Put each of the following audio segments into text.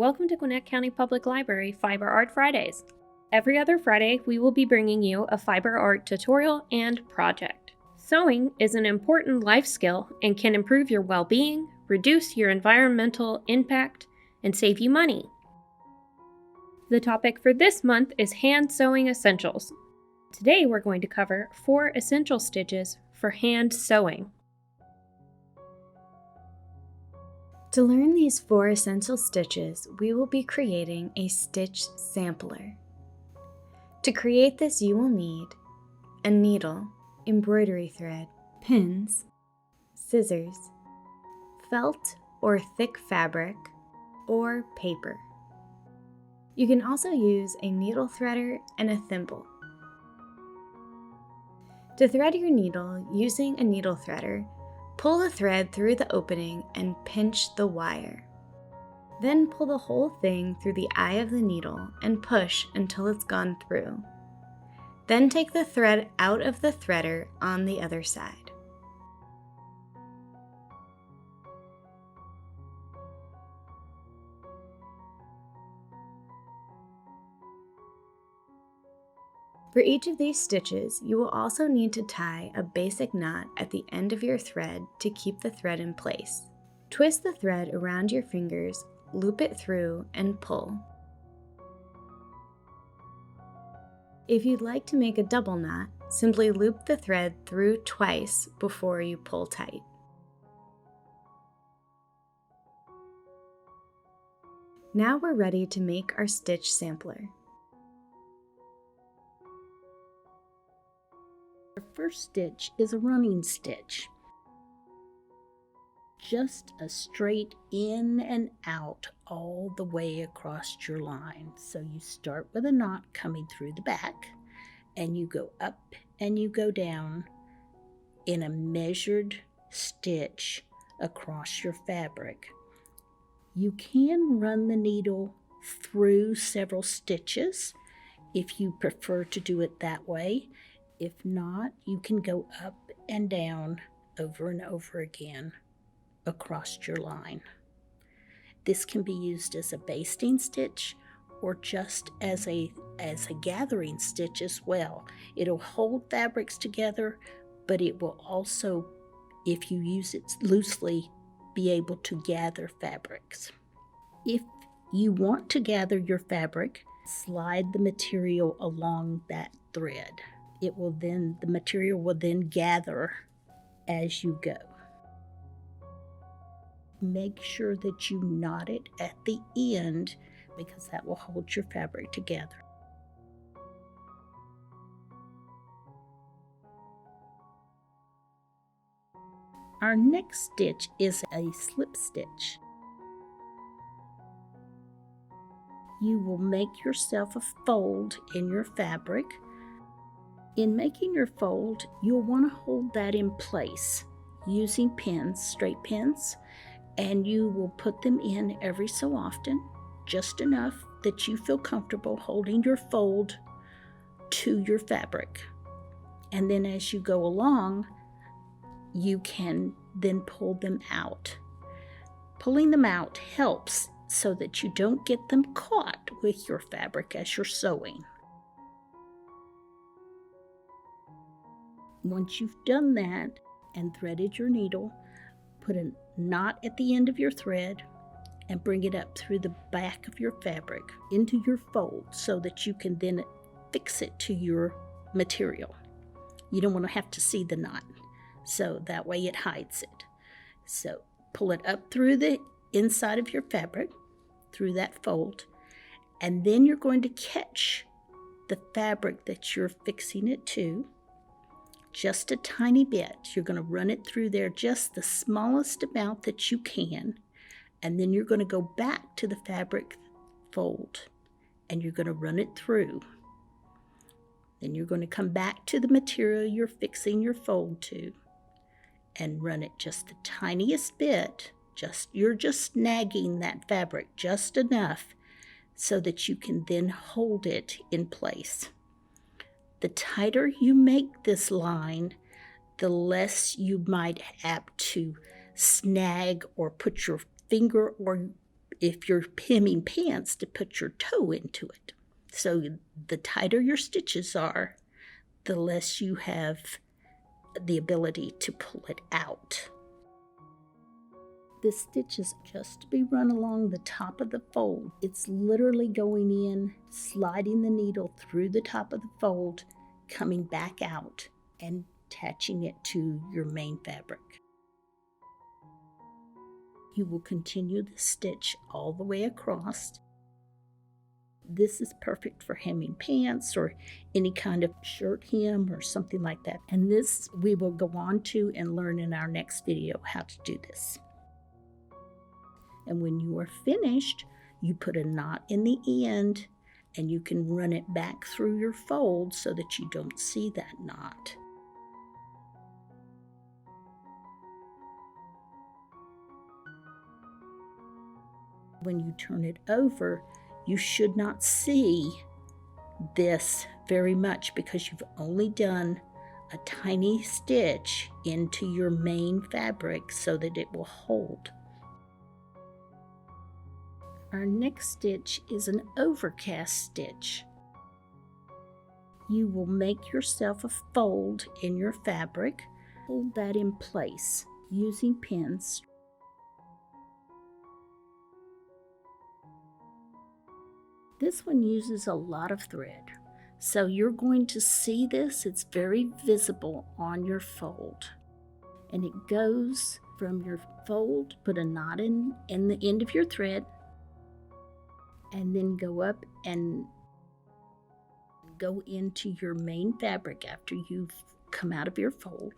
Welcome to Gwinnett County Public Library Fiber Art Fridays. Every other Friday, we will be bringing you a fiber art tutorial and project. Sewing is an important life skill and can improve your well-being, reduce your environmental impact, and save you money. The topic for this month is hand sewing essentials. Today we're going to cover 4 essential stitches for hand sewing. To learn these 4 essential stitches, we will be creating a stitch sampler. To create this, you will need a needle, embroidery thread, pins, scissors, felt or thick fabric, or paper. You can also use a needle threader and a thimble. To thread your needle using a needle threader, pull the thread through the opening and pinch the wire. Then pull the whole thing through the eye of the needle and push until it's gone through. Then take the thread out of the threader on the other side. For each of these stitches, you will also need to tie a basic knot at the end of your thread to keep the thread in place. Twist the thread around your fingers, loop it through, and pull. If you'd like to make a double knot, simply loop the thread through twice before you pull tight. Now we're ready to make our stitch sampler. Our first stitch is a running stitch. Just a straight in and out all the way across your line. So you start with a knot coming through the back, and you go up and you go down in a measured stitch across your fabric. You can run the needle through several stitches if you prefer to do it that way. If not, you can go up and down over and over again across your line. This can be used as a basting stitch or just as a gathering stitch as well. It'll hold fabrics together, but it will also, if you use it loosely, be able to gather fabrics. If you want to gather your fabric, slide the material along that thread. The material will then gather as you go. Make sure that you knot it at the end because that will hold your fabric together. Our next stitch is a slip stitch. You will make yourself a fold in your fabric. In making your fold, you'll want to hold that in place using pins, straight pins, and you will put them in every so often, just enough that you feel comfortable holding your fold to your fabric. And then as you go along, you can then pull them out. Pulling them out helps so that you don't get them caught with your fabric as you're sewing. Once you've done that and threaded your needle, put a knot at the end of your thread and bring it up through the back of your fabric into your fold so that you can then fix it to your material. You don't want to have to see the knot, so that way it hides it. So pull it up through the inside of your fabric, through that fold, and then you're going to catch the fabric that you're fixing it to. Just a tiny bit. You're going to run it through there just the smallest amount that you can, and then you're going to go back to the fabric fold and you're going to run it through. Then you're going to come back to the material you're fixing your fold to and run it just the tiniest bit. You're just snagging that fabric just enough so that you can then hold it in place. The tighter you make this line, the less you might have to snag or put your finger or if you're hemming pants, to put your toe into it. So the tighter your stitches are, the less you have the ability to pull it out. This stitch is just to be run along the top of the fold. It's literally going in, sliding the needle through the top of the fold, coming back out, and attaching it to your main fabric. You will continue the stitch all the way across. This is perfect for hemming pants or any kind of shirt hem or something like that. And this we will go on to and learn in our next video how to do this. And when you are finished, you put a knot in the end and you can run it back through your fold so that you don't see that knot. When you turn it over, you should not see this very much because you've only done a tiny stitch into your main fabric so that it will hold. Our next stitch is an overcast stitch. You will make yourself a fold in your fabric. Hold that in place using pins. This one uses a lot of thread, so you're going to see this. It's very visible on your fold. And it goes from your fold, put a knot in the end of your thread, and then go up and go into your main fabric after you've come out of your fold.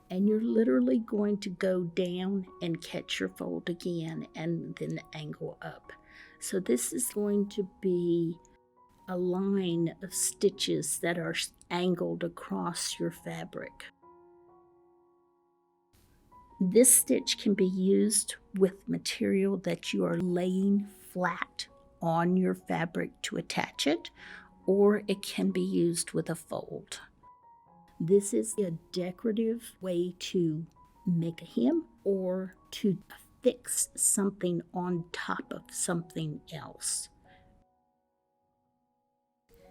And you're literally going to go down and catch your fold again and then angle up. So this is going to be a line of stitches that are angled across your fabric. This stitch can be used with material that you are laying flat on your fabric to attach it, or it can be used with a fold. This is a decorative way to make a hem or to fix something on top of something else.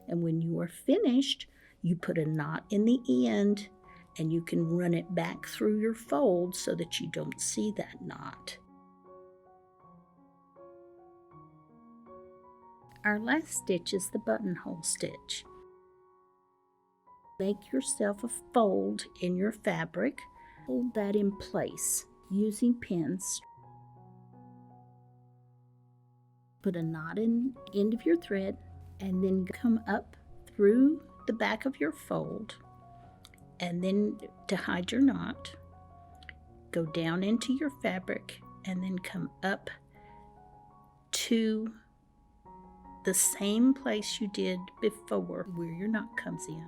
And when you are finished, you put a knot in the end and you can run it back through your fold so that you don't see that knot. Our last stitch is the buttonhole stitch. Make yourself a fold in your fabric. Hold that in place using pins. Put a knot in the end of your thread and then come up through the back of your fold, and then to hide your knot, go down into your fabric and then come up to the same place you did before where your knot comes in.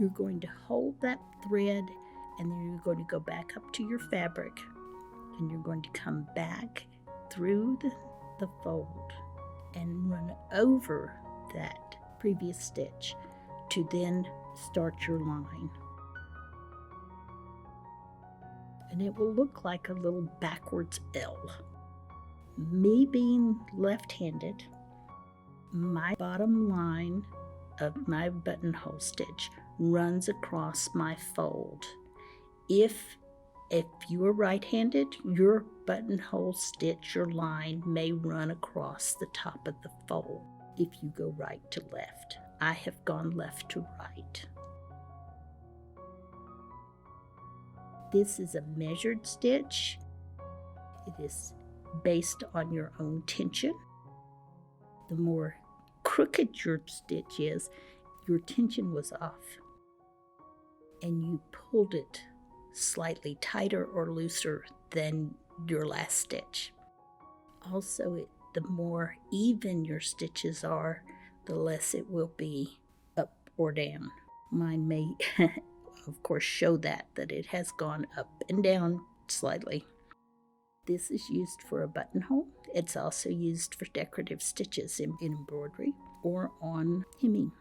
You're going to hold that thread and then you're going to go back up to your fabric and you're going to come back through the fold and run over that previous stitch to then start your line. And it will look like a little backwards L. Me being left-handed, my bottom line of my buttonhole stitch runs across my fold. If you are right-handed, your buttonhole stitch, your line may run across the top of the fold if you go right to left. I have gone left to right. This is a measured stitch. It is based on your own tension. The more crooked your stitch is, your tension was off, and you pulled it slightly tighter or looser than your last stitch. Also, the more even your stitches are, the less it will be up or down. Mine may, of course, show that it has gone up and down slightly. This is used for a buttonhole. It's also used for decorative stitches in embroidery or on hemming.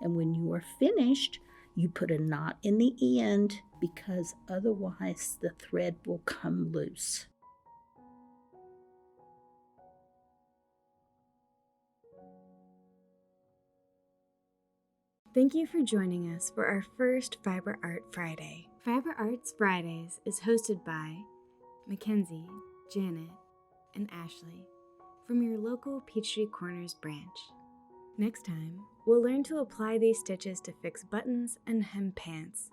And when you are finished, you put a knot in the end because otherwise the thread will come loose. Thank you for joining us for our first Fiber Art Friday. Fiber Arts Fridays is hosted by Mackenzie, Janet, and Ashley from your local Peachtree Corners branch. Next time, we'll learn to apply these stitches to fix buttons and hem pants.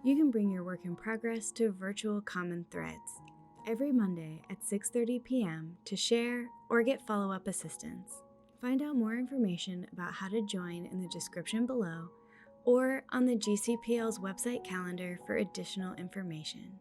You can bring your work in progress to virtual common threads every Monday at 6:30 p.m. to share or get follow-up assistance. Find out more information about how to join in the description below or on the GCPL's website calendar for additional information.